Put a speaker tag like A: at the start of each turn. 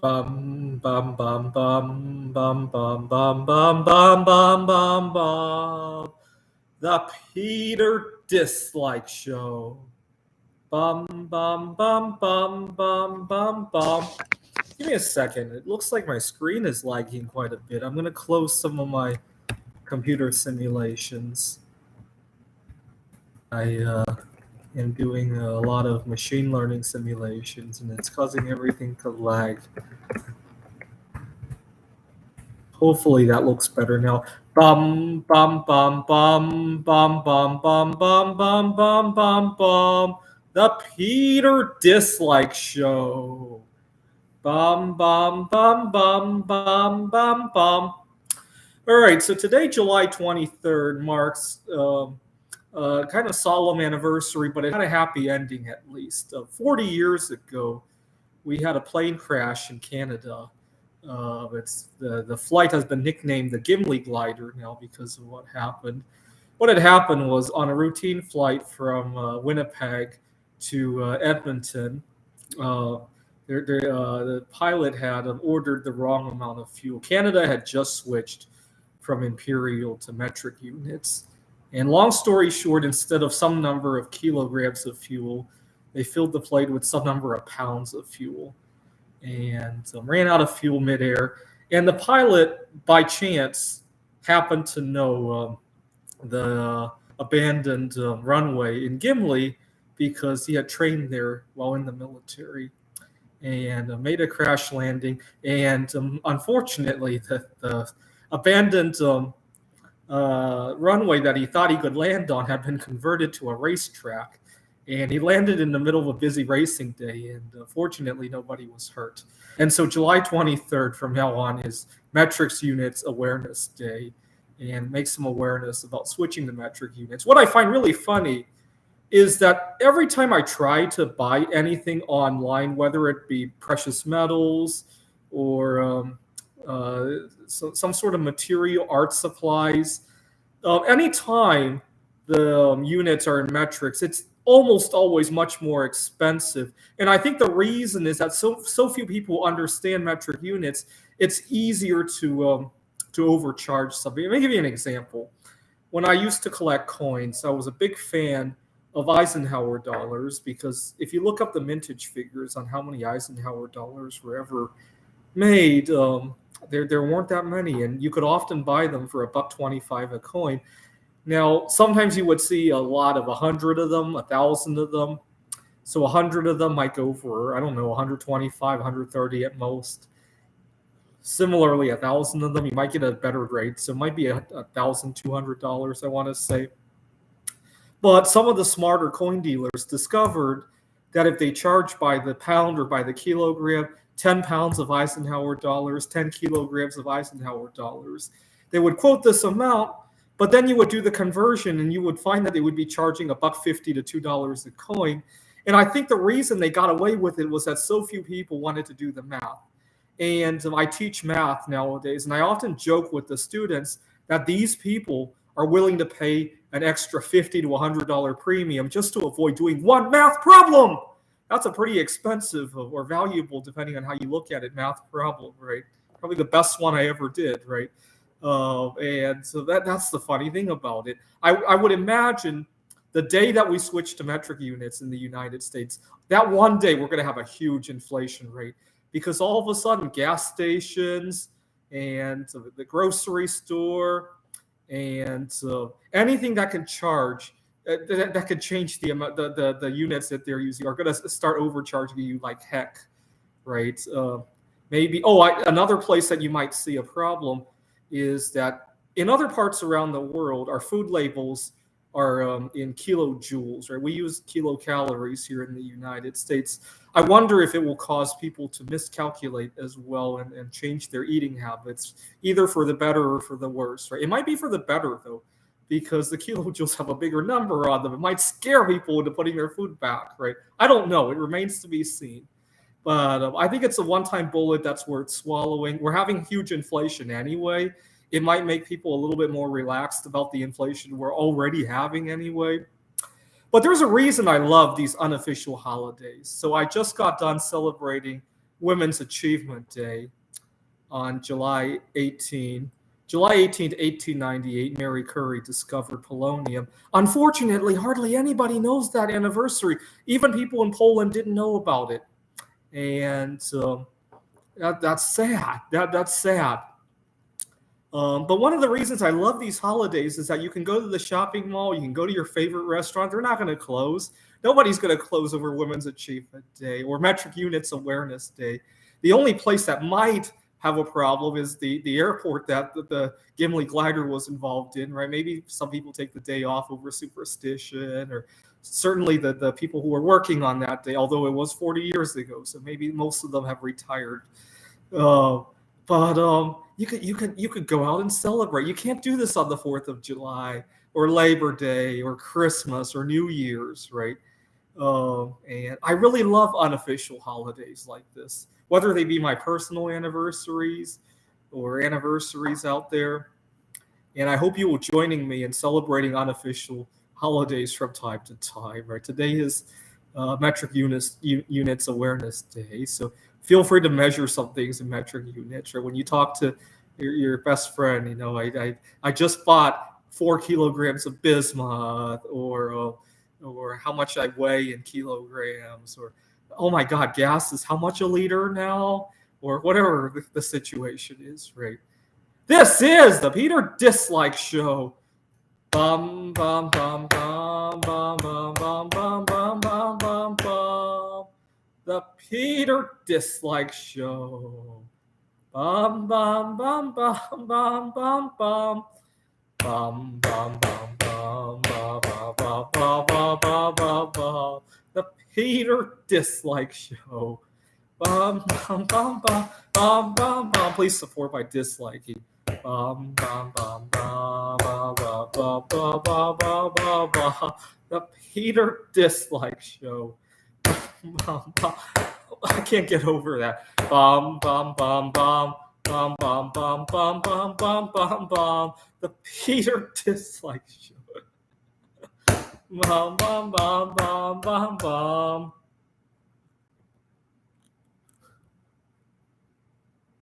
A: Bum bum bum bum bum bum bum bum bum bum bum bum. The Peter Dislike Show. Bum bum bum bum bum bum bum. Give me a second. It looks like my screen is lagging quite a bit. I'm gonna close some of my computer simulations. I am doing a lot of machine learning simulations, and it's causing everything to lag. Hopefully that looks better now. Bum bum bum bum bum bum bum bum bum bum bum bum. The Peter Dislike Show. Bum bum bum bum bum bum bum. All right, so today, July 23rd, marks kind of solemn anniversary, but it had a happy ending at least. 40 years ago, we had a plane crash in Canada. It's the flight has been nicknamed the Gimli glider now because of what happened. What had happened was on a routine flight from Winnipeg to Edmonton. Uh, the pilot had ordered the wrong amount of fuel. Canada had just switched from imperial to metric units. And long story short, instead of some number of kilograms of fuel, they filled the plane with some number of pounds of fuel and ran out of fuel midair. And the pilot, by chance, happened to know the abandoned runway in Gimli because he had trained there while in the military and made a crash landing. And unfortunately, the abandoned runway that he thought he could land on had been converted to a racetrack. And he landed in the middle of a busy racing day, and fortunately, nobody was hurt. And so, July 23rd from now on is Metrics Units Awareness Day, and make some awareness about switching to metric units. What I find really funny is that every time I try to buy anything online, whether it be precious metals or some sort of material, art supplies, anytime the units are in metrics, it's almost always much more expensive. And I think the reason is that so few people understand metric units. It's easier to overcharge something. Let me give you an example. When I used to collect coins, I was a big fan of Eisenhower dollars because if you look up the mintage figures on how many Eisenhower dollars were ever made, there weren't that many, and you could often buy them for $1.25 a coin. Now, sometimes you would see a lot of 100 of them, 1,000 of them. So 100 of them might go for, I don't know, 125, 130 at most. Similarly, 1,000 of them, you might get a better rate. So it might be $1,200, I want to say. But some of the smarter coin dealers discovered that if they charge by the pound or by the kilogram, 10 pounds of Eisenhower dollars, 10 kilograms of Eisenhower dollars, they would quote this amount, but then you would do the conversion and you would find that they would be charging $1.50 to $2 a coin. And I think the reason they got away with it was that so few people wanted to do the math. And I teach math nowadays, and I often joke with the students that these people are willing to pay an extra $50 to $100 premium just to avoid doing one math problem. That's a pretty expensive or valuable, depending on how you look at it, math problem, right? Probably the best one I ever did, right? And so that's the funny thing about it. I would imagine the day that we switch to metric units in the United States, that one day we're going to have a huge inflation rate because all of a sudden gas stations and the grocery store and anything that can charge that could change the amount the units that they're using are going to start overcharging you like heck, right? Maybe another place that you might see a problem is that in other parts around the world, our food labels are in kilojoules, right? We use kilocalories here in the United States. I wonder if it will cause people to miscalculate as well and change their eating habits, either for the better or for the worse, right? It might be for the better, though, because the kilojoules have a bigger number on them. It might scare people into putting their food back, right? I don't know. It remains to be seen. But I think it's a one-time bullet that's worth swallowing. We're having huge inflation anyway. It might make people a little bit more relaxed about the inflation we're already having anyway. But there's a reason I love these unofficial holidays. So I just got done celebrating Women's Achievement Day on July 18. July 18th, 1898, Mary Curie discovered polonium. Unfortunately, hardly anybody knows that anniversary. Even people in Poland didn't know about it. And that's sad. That's sad. But one of the reasons I love these holidays is that you can go to the shopping mall, you can go to your favorite restaurant. They're not going to close. Nobody's going to close over Women's Achievement Day or Metric Units Awareness Day. The only place that might have a problem is the airport that the Gimli glider was involved in, right? Maybe some people take the day off over superstition, or certainly the people who were working on that day, although it was 40 years ago, so maybe most of them have retired. Uh, but you could go out and celebrate. You can't do this on the 4th of July or Labor Day or Christmas or New Year's, right? And I really love unofficial holidays like this, whether they be my personal anniversaries or anniversaries out there. And I hope you will joining me in celebrating unofficial holidays from time to time. Right, today is Units Awareness Day, so feel free to measure some things in metric units. Or when you talk to your best friend, I just bought 4 kilograms of bismuth, or how much I weigh in kilograms, or oh my God, gas is how much a liter now, or whatever the situation is, right? This is the Peter Dislike Show. Bum bum bum bum bum bum bum bum bum bum bum bum. The Peter Dislike Show. Bum bum bum bum bum bum bum. Bum bum bum bum bum bum bum bum bum bum bum. The Peter Dislike Show. Bum bum bum bum bum bum bum. Please support by disliking. Bum bum bum bum bum bum bum bum bum bum bum bum. The Peter Dislike Show. Bum, bum. I can't get over that. Bum bum bum bum bum bum bum bum bum bum bum bum. The Peter Dislike Show. Bum bum bum bum bum bum.